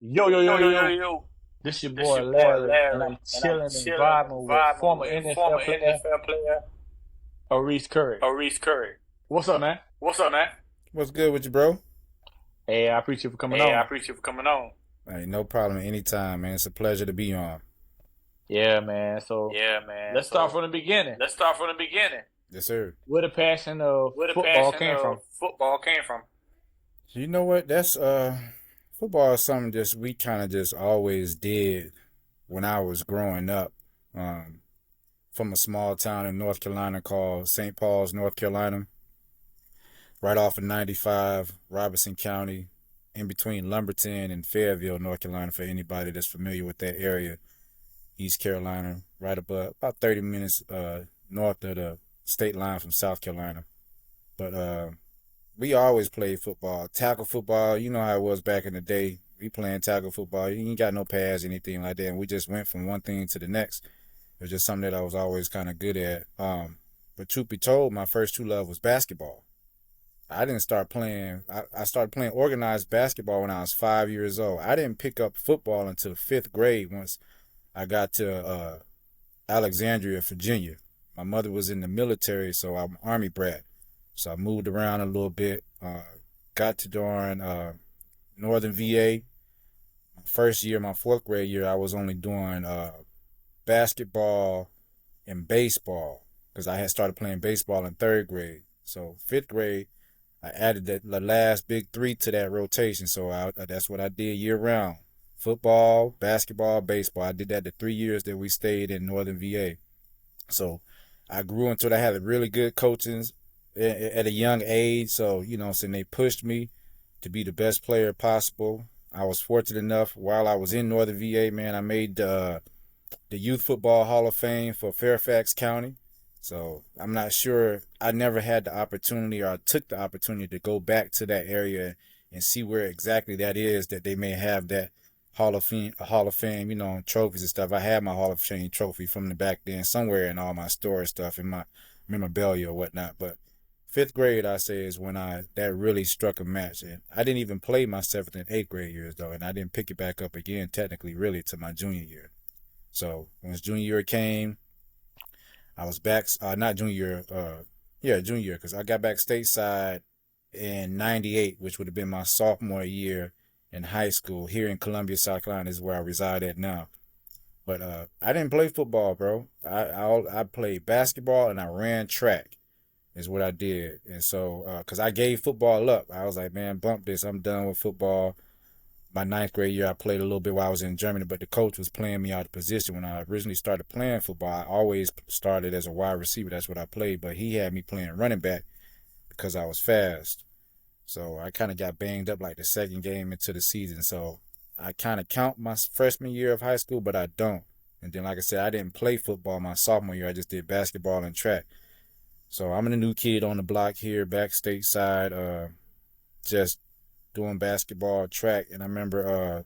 Yo, yo, Yo, yo, yo, yo, yo, yo. yo. This your This boy your boy Larry, and I'm Larry, and I'm chilling and chilling and vibing with vibing former with former NFL player NFL player Airese Currie. Airese Currie. What's up, man? What's up, man? What's good with you, bro? Hey, I appreciate you for coming Hey, I on. appreciate you for coming on. Hey, no problem. Anytime, man. It's a pleasure to be on. Yeah, man. So Yeah, man. let's start So from the beginning. let's start from the beginning. Yes, sir. Where the passion of Where the football passion came of from. football came from. You know what? That's football is something just we kind of just always did when I was growing up. Um, from a small town in North Carolina called St. Paul's, North Carolina, right off of 95, Robertson County, in between Lumberton and Fayetteville, North Carolina. For anybody that's familiar with that area, East Carolina, right above about 30 minutes north of the state line from South Carolina. But we always played football, tackle football. You know how it was back in the day. We playing tackle football. You ain't got no pads, anything like that. And we just went from one thing to the next. It was just something that I was always kind of good at. But truth be told, my first true love was basketball. I didn't start playing. I started playing organized basketball when I was 5 years old. I didn't pick up football until fifth grade once I got to Alexandria, Virginia. My mother was in the military, so I'm an Army brat. So I moved around a little bit. Got to during Northern VA. My first year, my fourth grade year, I was only doing basketball and baseball because I had started playing baseball in third grade. So fifth grade, I added the last big three to that rotation. So that's what I did year round: football, basketball, baseball. I did that the 3 years that we stayed in Northern VA. So I grew into it. I had really good coaches at a young age. So, saying they pushed me to be the best player possible. I was fortunate enough while I was in Northern VA, man, I made the Youth Football Hall of Fame for Fairfax County. So I'm not sure. I never had the opportunity or I took the opportunity to go back to that area and see where exactly that is that they may have that Hall of Fame, trophies and stuff. I had my Hall of Fame trophy from the back then somewhere in all my storage stuff in my memorabilia or whatnot. But fifth grade, I say, is when that really struck a match. And I didn't even play my seventh and eighth grade years though, and I didn't pick it back up again technically really to my junior year. So when junior year came, I was back. Not junior year. Yeah, junior year, because I got back stateside in '98, which would have been my sophomore year in high school here in Columbia, South Carolina, is where I reside at now. But I didn't play football, bro. I played basketball and I ran track is what I did. And so, because I gave football up, I was like, man, bump this. I'm done with football. My ninth grade year, I played a little bit while I was in Germany, but the coach was playing me out of position. When I originally started playing football, I always started as a wide receiver. That's what I played, but he had me playing running back because I was fast. So I kind of got banged up like the second game into the season. So I kind of count my freshman year of high school, but I don't. And then, like I said, I didn't play football my sophomore year. I just did basketball and track. So I'm the new kid on the block here, back stateside, just doing basketball, track. And I remember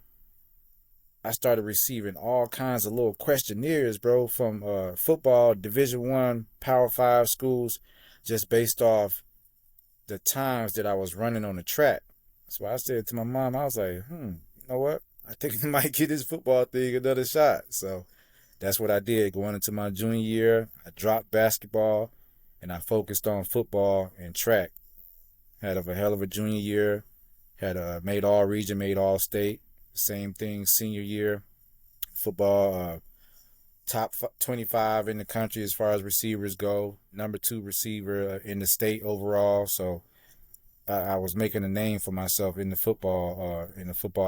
I started receiving all kinds of little questionnaires, bro, from football Division I, Power Five schools, just based off the times that I was running on the track. That's why I said to my mom, I was like, you know what? I think I might get this football thing another shot. So that's what I did. Going into my junior year, I dropped basketball and I focused on football and track. Had a hell of a junior year. Had made all region, made all state. Same thing senior year. Football, top 25 in the country as far as receivers go. Number two receiver in the state overall. So I was making a name for myself in the football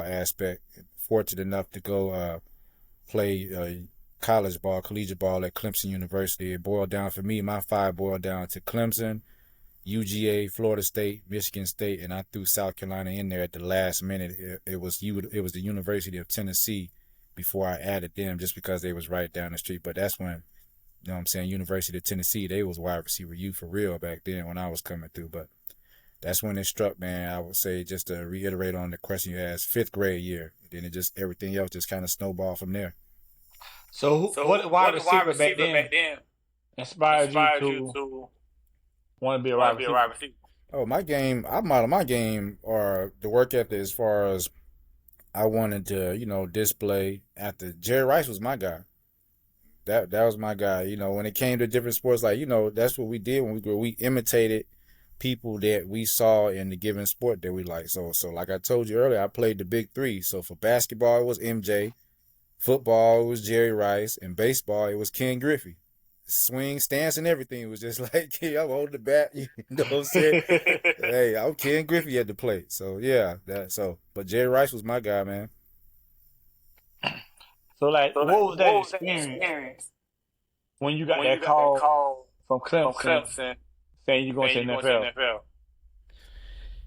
aspect. Fortunate enough to go play college ball, collegiate ball at Clemson University. It boiled down for me. My five boiled down to Clemson, UGA, Florida State, Michigan State, and I threw South Carolina in there at the last minute. It was the University of Tennessee before I added them just because they was right down the street. But that's when, you know what I'm saying, University of Tennessee, they was wide receiver U for real back then when I was coming through. But that's when it struck, man. I would say, just to reiterate on the question you asked, fifth grade year. Then it just, everything else just kind of snowballed from there. So, what So wide what wide receiver back receiver back then then inspired you inspired you to to want to be a wide want to be a receiver? wide receiver? Oh, my game, I model my game or the work ethic as far as I wanted to, display after Jerry Rice was my guy. That was my guy. When it came to different sports, like, that's what we did when we grew. We imitated people that we saw in the given sport that we like. So like I told you earlier, I played the big three. So for basketball, it was MJ. Football, it was Jerry Rice. And baseball, it was Ken Griffey. Swing, stance, and everything. It was just like, hey, I'm holding the bat. You know what I'm saying? Hey, I'm Ken Griffey at the plate. So yeah, but Jerry Rice was my guy, man. So like, So like, what was that what was that experience experience when you got when you that got that call call from from Clemson Clemson saying you're going saying to you're the going to the NFL? NFL?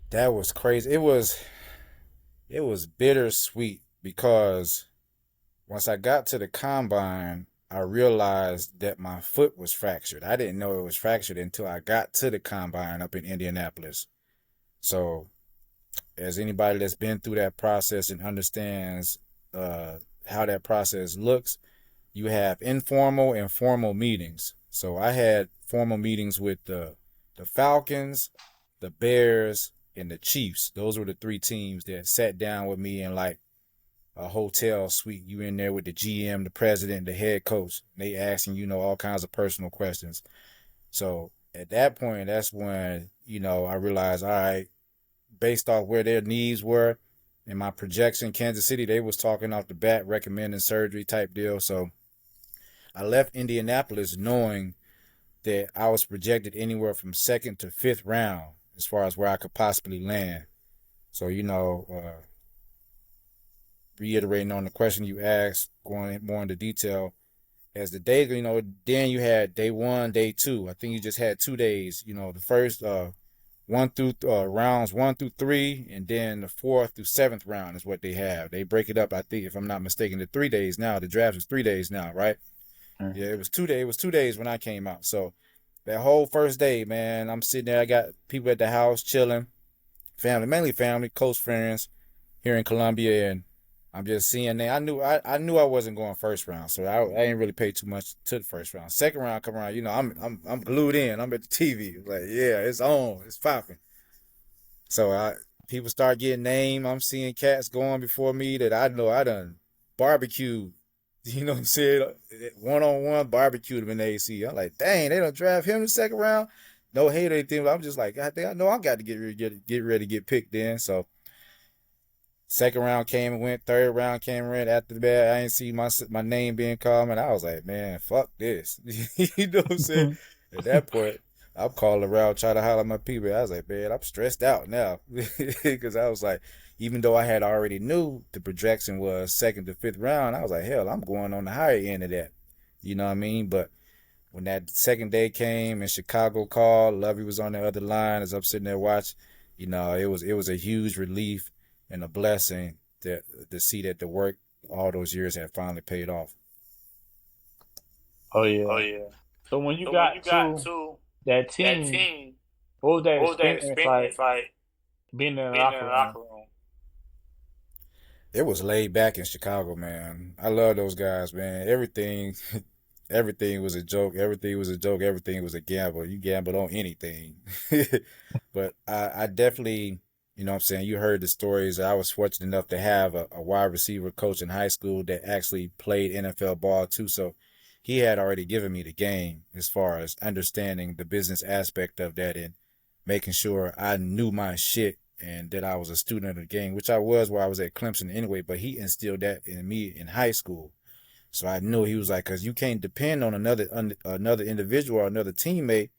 That was crazy. It was bittersweet because once I got to the combine, I realized that my foot was fractured. I didn't know it was fractured until I got to the combine up in Indianapolis. So, as anybody that's been through that process and understands how that process looks, you have informal and formal meetings. So I had formal meetings with the Falcons, the Bears, and the Chiefs. Those were the three teams that sat down with me in like a hotel suite. You in there with the GM, the president, the head coach. They asking all kinds of personal questions. So at that point, that's when I realized, all right, based off where their needs were and my projection, Kansas City, they was talking off the bat, recommending surgery type deal. So I left Indianapolis knowing that I was projected anywhere from second to fifth round as far as where I could possibly land. So, reiterating on the question you asked, going more into detail, as the days, then you had day one, day two. I think you just had 2 days. The first one through rounds 1 through 3, and then the fourth through seventh round is what they have. They break it up, I think, if I'm not mistaken, to 3 days now. The draft is 3 days now, right? Mm. Yeah, it was 2 days. It was 2 days when I came out. So that whole first day, man, I'm sitting there. I got people at the house chilling, family, mainly family, close friends here in Columbia, and I'm just seeing that. I knew I wasn't going first round, so I ain't really paid too much to the first round. Second round come around, I'm glued in. I'm at the TV, like, yeah, it's on, it's popping. So people start getting named. I'm seeing cats going before me that I know I done barbecued. You know what I'm saying? One-on-one barbecued him in the AC. I'm like, dang, they don't draft him in the second round. No hate or anything, but I'm just like, God dang, I know I got to get ready to get picked in. So second round came and went. Third round came and went. After that, I ain't see my name being called, and I was like, man, fuck this. You know what I'm saying? At that point, I'm calling around, trying to holler at my people. I was like, man, I'm stressed out now. Because I was like, even though I had already knew the projection was second to fifth round, I was like, hell, I'm going on the higher end of that. You know what I mean? But when that second day came and Chicago called, Lovey was on the other line as I'm sitting there watching, it was a huge relief and a blessing to see that the work all those years had finally paid off. Oh Oh yeah. yeah. So when you So when you got got to to that that team, team, what was that what was that experience like experience like being in the being in the locker room? locker room? It was laid back in Chicago, man. I love those guys, man. Everything was a joke. Everything was a joke. Everything was a gamble. You gambled on anything. But I definitely, what I'm saying, you heard the stories. I was fortunate enough to have a wide receiver coach in high school that actually played NFL ball too. So he had already given me the game as far as understanding the business aspect of that and making sure I knew my shit and that I was a student of the game, which I was while I was at Clemson anyway, but he instilled that in me in high school. So I knew he was like, because you can't depend on another individual or another teammate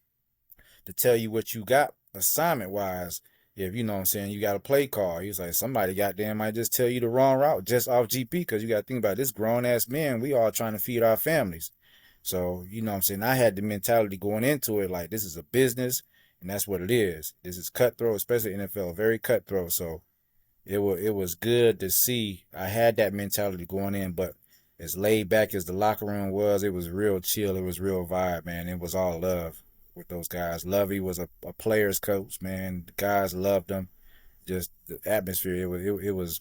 to tell you what you got assignment wise. If you know what I'm saying, you got a play call. He was like, somebody goddamn might just tell you the wrong route just off GP because you got to think about it, this grown ass men. We all trying to feed our families. So, you know what I'm saying? I had the mentality going into it like this is a business and that's what it is. This is cutthroat, especially NFL, very cutthroat. So it was good to see. I had that mentality going in, but as laid back as the locker room was, it was real chill. It was real vibe, man. It was all love with those guys. Lovey was a player's coach, man. The guys loved him. Just the atmosphere. It was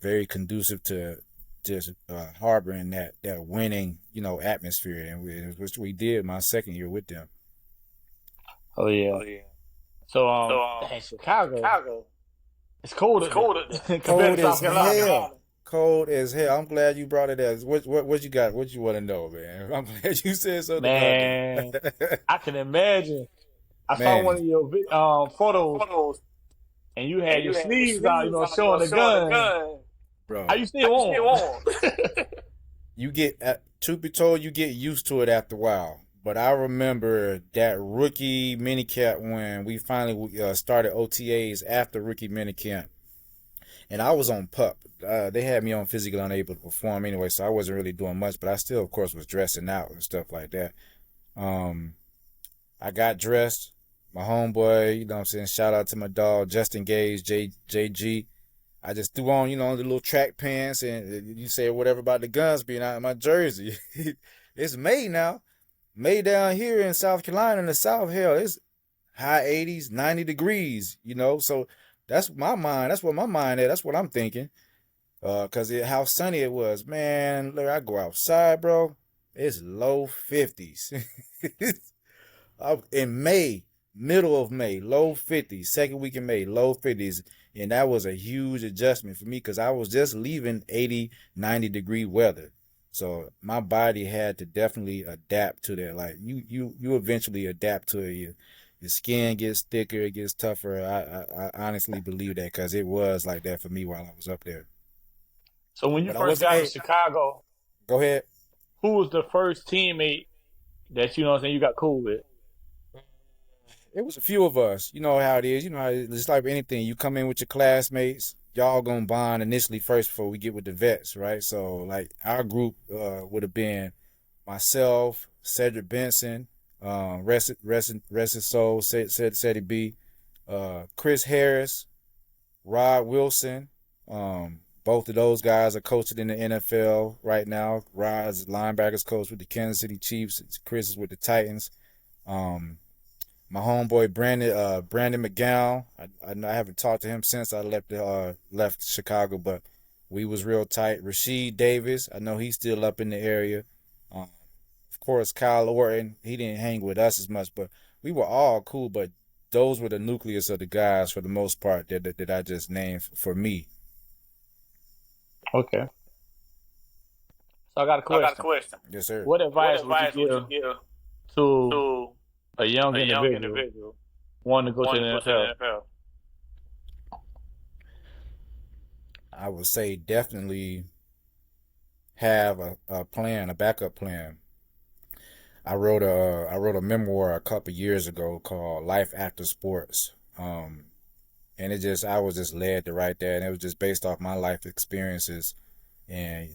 very conducive to just harboring that winning, atmosphere, and which we did my second year with them. Oh yeah. Oh yeah. So So dang, Chicago, Chicago, it's cold it's up there cold up there compared Cold to South as Carolina. hell. Cold as hell. I'm glad you brought it up. What you got? What you want to know, man? I'm glad you said something about Man, that. I can imagine. I saw Man, one of your photos, Photos, and you and had your you had your sleeves out, sleeves on, showing the showing the gun. gun. How bro, you How still you still warm? on? you get truth be told, you get used to it after a while. But I remember that rookie minicamp when we finally started OTAs after rookie minicamp, and I was on pup. They had me on physically unable to perform anyway, so I wasn't really doing much. But I still, of course, was dressing out and stuff like that. Um, I got dressed. My homeboy, you know what I'm saying? Shout out to my dog, Justin Gage, JG. I just threw on, the little track pants, and you say whatever about the guns being out of my jersey. It's May now. May down here in South Carolina in the South, hell, it's high 80s, 90 degrees, So that's my mind. That's what my mind is. That's what I'm thinking. Cause how sunny it was. Man, look, I go outside, bro. It's low 50s. In May, middle of May, low 50s, second week in May, low 50s. And that was a huge adjustment for me because I was just leaving 80, 90-degree weather. So my body had to definitely adapt to that. Like you eventually adapt to it. Your skin gets thicker, it gets tougher. I honestly believe that because it was like that for me while I was up there. So when you But I first was, got to hey, Chicago, go ahead. who was the first teammate that you got cool with? It was a few of us. You know how it is. You know how it's like anything. You come in with your classmates. Y'all gonna bond initially first before we get with the vets, right? So like our group would have been myself, Cedric Benson, rest his soul, said he be, Chris Harris, Rod Wilson. Both of those guys are coaching in the NFL right now. Rod's linebackers coach with the Kansas City Chiefs. Chris is with the Titans. Um, my homeboy Brandon McGowan. I haven't talked to him since I left Chicago, but we was real tight. Rasheed Davis, I know he's still up in the area. Of course, Kyle Orton. He didn't hang with us as much, but we were all cool. But those were the nucleus of the guys for the most part that I just named for me. Okay. So I got a So I got a question. question. Yes, sir. What What advice would you advice would you give give to to a young a young individual individual wanting to go to wanting to the go to NFL? the NFL? I would say definitely have a plan, a backup plan. I wrote a memoir a couple years ago called Life After Sports. And I was just led to write that, and it was just based off my life experiences. And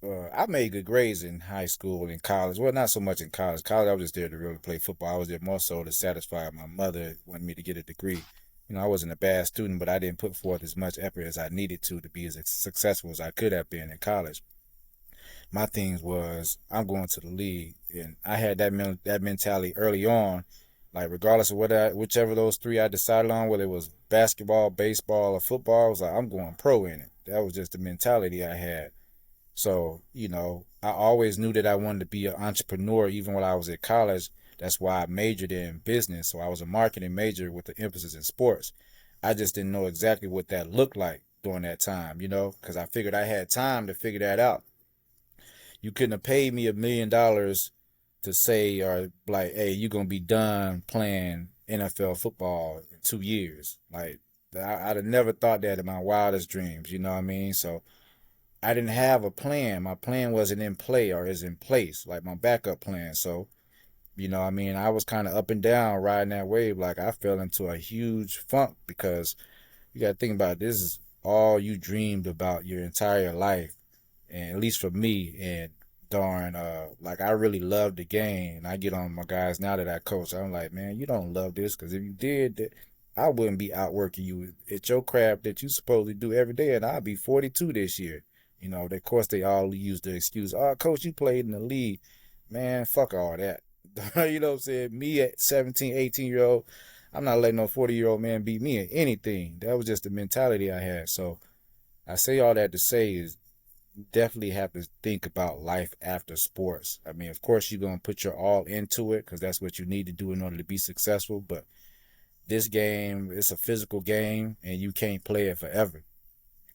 I made good grades in high school and college. Well, not so much in college. College, I was just there to really play football. I was there more so to satisfy my mother wanted me to get a degree. I wasn't a bad student, but I didn't put forth as much effort as I needed to be as successful as I could have been in college. My thing was I'm going to the league, and I had that mentality early on. Like regardless of whichever of those three I decided on, whether it was basketball, baseball, or football, I was like I'm going pro in it. That was just the mentality I had. So I always knew that I wanted to be an entrepreneur, even when I was at college. That's why I majored in business. So I was a marketing major with the emphasis in sports. I just didn't know exactly what that looked like during that time, because I figured I had time to figure that out. You couldn't have paid me $1 million to say or like, hey, you're gonna be done playing NFL football in 2 years. Like I'd have never thought that in my wildest dreams. You know what I mean? So I didn't have a plan. My plan wasn't in play or is in place, like my backup plan. So what I mean, I was kind of up and down riding that wave. Like I fell into a huge funk because you got to think about it, this is all you dreamed about your entire life, and at least for me. And darn, like I really love the game. And I get on my guys now that I coach. I'm like, man, you don't love this because if you did, I wouldn't be outworking you at your craft that you supposedly do every day, and I'll be 42 this year. Of course, they all use the excuse, oh, coach, you played in the league. Man, fuck all that. You know what I'm saying? Me at 17, 18-year-old, I'm not letting no 40-year-old man beat me in anything. That was just the mentality I had. So I say all that to say is definitely have to think about life after sports. I mean, of course, you're going to put your all into it because that's what you need to do in order to be successful. But this game, it's a physical game and you can't play it forever.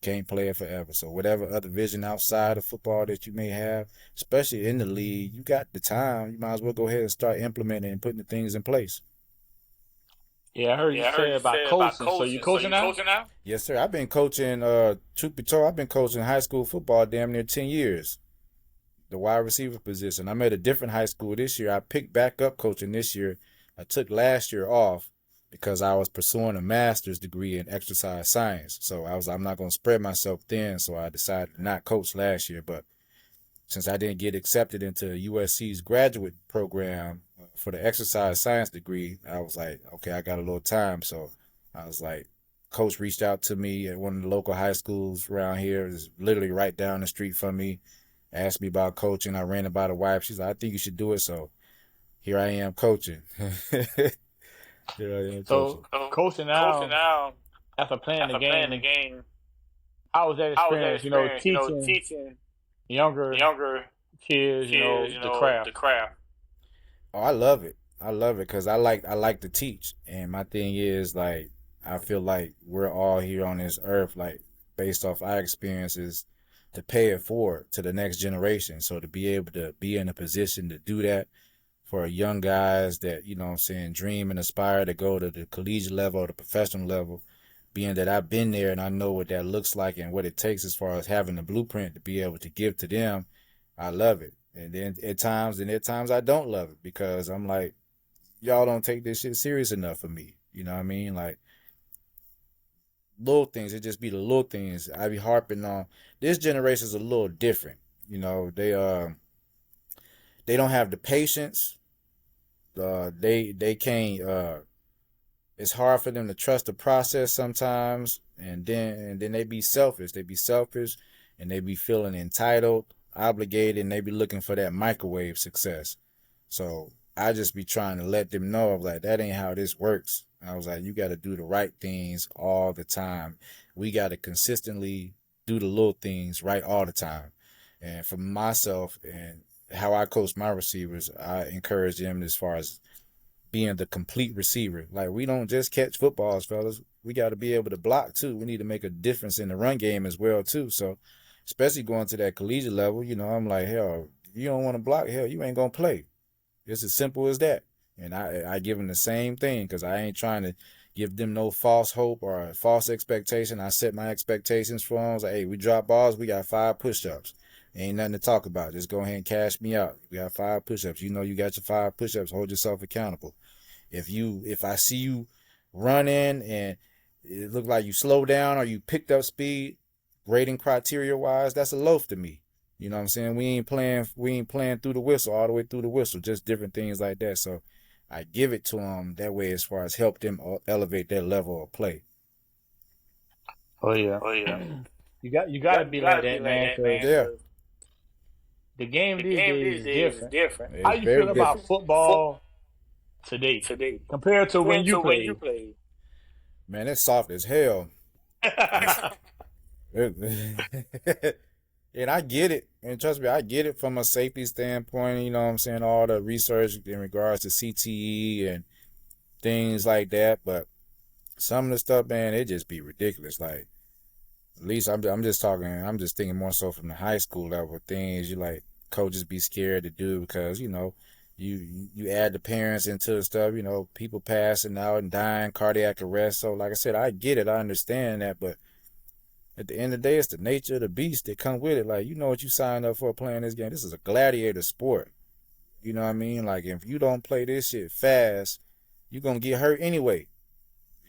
can't play it forever. So whatever other vision outside of football that you may have, especially in the league, you got the time. You might as well go ahead and start implementing and putting the things in place. Yeah, I heard you Yeah, I heard say you about say about coaching. So you coaching. So coaching you now? coaching now? Yes, sir. I've been coaching, truth be told, I've been coaching high school football damn near 10 years. The wide receiver position. I'm at a different high school this year. I picked back up coaching this year. I took last year off because I was pursuing a master's degree in exercise science. So I'm not going to spread myself thin. So I decided to not coach last year. But since I didn't get accepted into USC's graduate program for the exercise science degree, I was like, okay, I got a little time. So I was like, coach reached out to me at one of the local high schools around here. It's literally right down the street from me. Asked me about coaching. I ran about a wife. She's like, I think you should do it. So here I am coaching. Here I am So coaching. So coaching coaching now now after playing the after playing the game, game, how was that how was that experience? experience? Teaching Teaching younger younger kids, kids, the craft. the craft. Oh, I love it. I love it because I like to teach. And my thing is like I feel like we're all here on this earth, like based off our experiences, to pay it forward to the next generation. So to be able to be in a position to do that for young guys that, you know what I'm saying, dream and aspire to go to the collegiate level or the professional level, being that I've been there and I know what that looks like and what it takes as far as having the blueprint to be able to give to them, I love it. And then at times I don't love it because I'm like, y'all don't take this shit serious enough for me. You know what I mean? Like little things, it just be the little things I be harping on. This generation is a little different. You know, they don't have the patience. They can't it's hard for them to trust the process sometimes, and then they be selfish. They be selfish, and they be feeling entitled, obligated, and they be looking for that microwave success. So I just be trying to let them know of like that ain't how this works. I was like, you got to do the right things all the time. We got to consistently do the little things right all the time. And for myself and how I coach my receivers, I encourage them as far as being the complete receiver. Like we don't just catch footballs, fellas. We got to be able to block too. We need to make a difference in the run game as well too. So, especially going to that collegiate level, you know, I'm like, hell, if you don't want to block, hell, you ain't gonna play. It's as simple as that. And I give them the same thing because I ain't trying to give them no false hope or a false expectation. I set my expectations for them. I was like, hey, we drop balls, we got 5 push-ups. Ain't nothing to talk about. Just go ahead and cash me out. We got 5 push-ups. You know you got your 5 push-ups. Hold yourself accountable. If I see you running and it look like you slow down or you picked up speed, grading criteria wise, that's a loaf to me. You know what I'm saying? We ain't playing through the whistle all the way through the whistle, just different things like that. So I give it to them that way as far as help them elevate their level of play. Oh yeah, Oh yeah, you got to you be like gotta be that, like man, that, because man. Yeah, 'Cause the game the these game days these is days is different. different. How it's you very feel How you about different. foot football today today compared to when compared you to when you played? played? Man, it's soft as hell. It's, and I get it. And trust me, I get it from a safety standpoint. You know what I'm saying? All the research in regards to CTE and things like that. But some of the stuff, man, it just be ridiculous. Like, at least I'm just talking, I'm just thinking more so from the high school level things you like coaches be scared to do because, you know, you add the parents into the stuff, you know, people passing out and dying, cardiac arrest. So, like I said, I get it. I understand that. But at the end of the day, it's the nature of the beast that come with it. Like, you know what you signed up for playing this game. This is a gladiator sport. You know what I mean? Like, if you don't play this shit fast, you're going to get hurt anyway.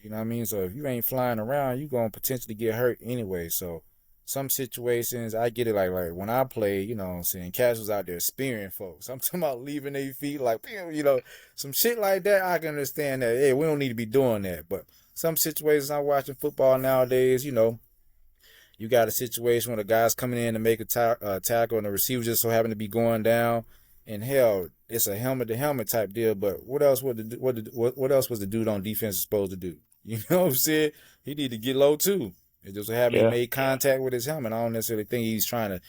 You know what I mean? So if you ain't flying around, you're going to potentially get hurt anyway. So some situations, I get it. Like when I play, you know what I'm saying? Cats was out there spearing folks. I'm talking about leaving their feet like, you know, some shit like that. I can understand that. Hey, we don't need to be doing that. But some situations I'm watching football nowadays, you know, you got a situation where the guy's coming in to make a tackle and the receiver just so happen to be going down. And hell, it's a helmet to helmet type deal. But what else what else was the dude on defense supposed to do? You know what I'm saying? He need to get low too. It just happened he Yeah, made contact with his helmet. I don't necessarily think he's trying to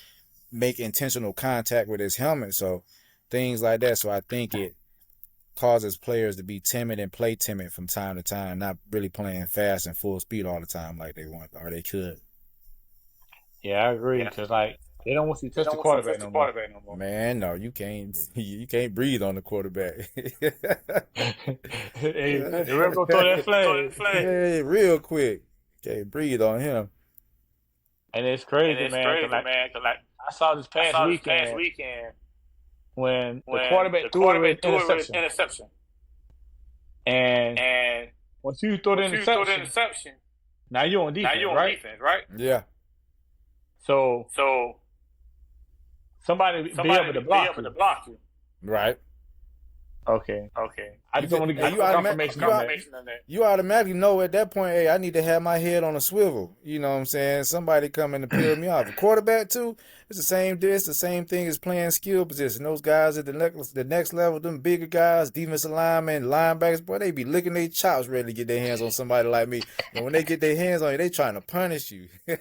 make intentional contact with his helmet. So things like that. So I think it causes players to be timid and play timid from time to time, not really playing fast and full speed all the time like they want or they could. Yeah, I agree. Because like they don't want you to They touch don't the want you to quarterback touch the no more. quarterback no more. Man, no, you can't. You can't breathe on the quarterback. Hey, the ref gonna throw that Throw that flag. flag. Hey, real quick. Can't breathe on him. And it's And crazy, it's man. Cause crazy, like man. Cause like I saw this I past saw this past weekend weekend when the when the quarterback threw it with quarterback threw it with interception. an interception, And and once you throw the once you throw the interception, interception, now you're on now defense, you're on right? defense, right? Yeah. So So somebody be somebody able to be block able to you. block you. Right. Okay. Okay. I You just want to could, get you confirmation on that. Confirmation on that. you automatically know at that point, hey, I need to have my head on a swivel. You know what I'm saying? Somebody coming to peel me off. A quarterback too, it's the same thing as playing skill position. Those guys at the next level, them bigger guys, defensive linemen, linebackers, boy, they be licking their chops ready to get their hands on somebody like me. And when they get their hands on you, they trying to punish you. Yeah.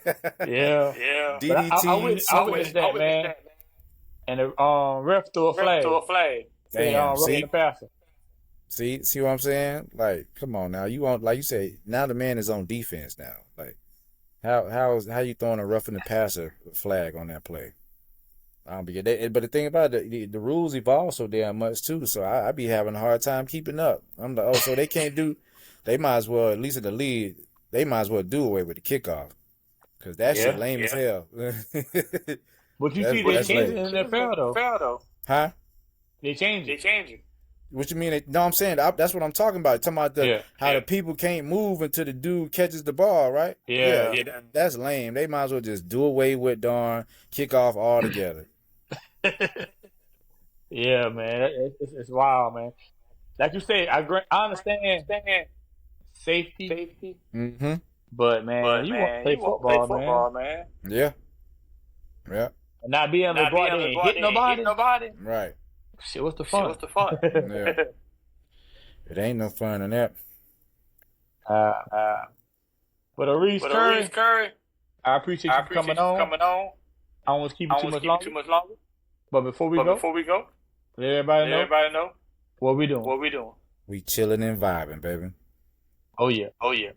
Yeah. But I DDT, witnessed that, man. That, man. And the ref threw a Ref threw flag. a flag. Said Damn, roughing see? the passer. See what I'm saying? Like, come on now. You want, like you say, now the man is on defense now. Like, how you throwing a roughing the passer flag on that play? I don't be but the thing about it, the rules evolve so damn much too. So I be having a hard time keeping up. I'm like, oh, so they can't do. They might as well, at least in the league, they might as well do away with the kickoff because that shit Yeah. lame as hell. But you see, they that's changed it lame. in the NFL though. Huh? They changed They it. changed it. What you mean? No, I'm saying that's what I'm talking about. Talking about how Yeah. the people can't move until the dude catches the ball, right? Yeah. That's lame. They might as well just do away with darn kickoff altogether. Yeah, man. It's wild, man. Like you say, I understand safety, Mm-hmm. but man, you want to play football, man. man. Yeah. Yeah. And not be able to go out there and hit nobody. Right. Shit, what's the fun? What's the fun? Yeah. It ain't no fun in that. But Airese Currie, I appreciate you coming on. I don't want to keep you too much longer. But before we go, let everybody know what we doing. We chilling and vibing, baby. Oh yeah. Oh yeah.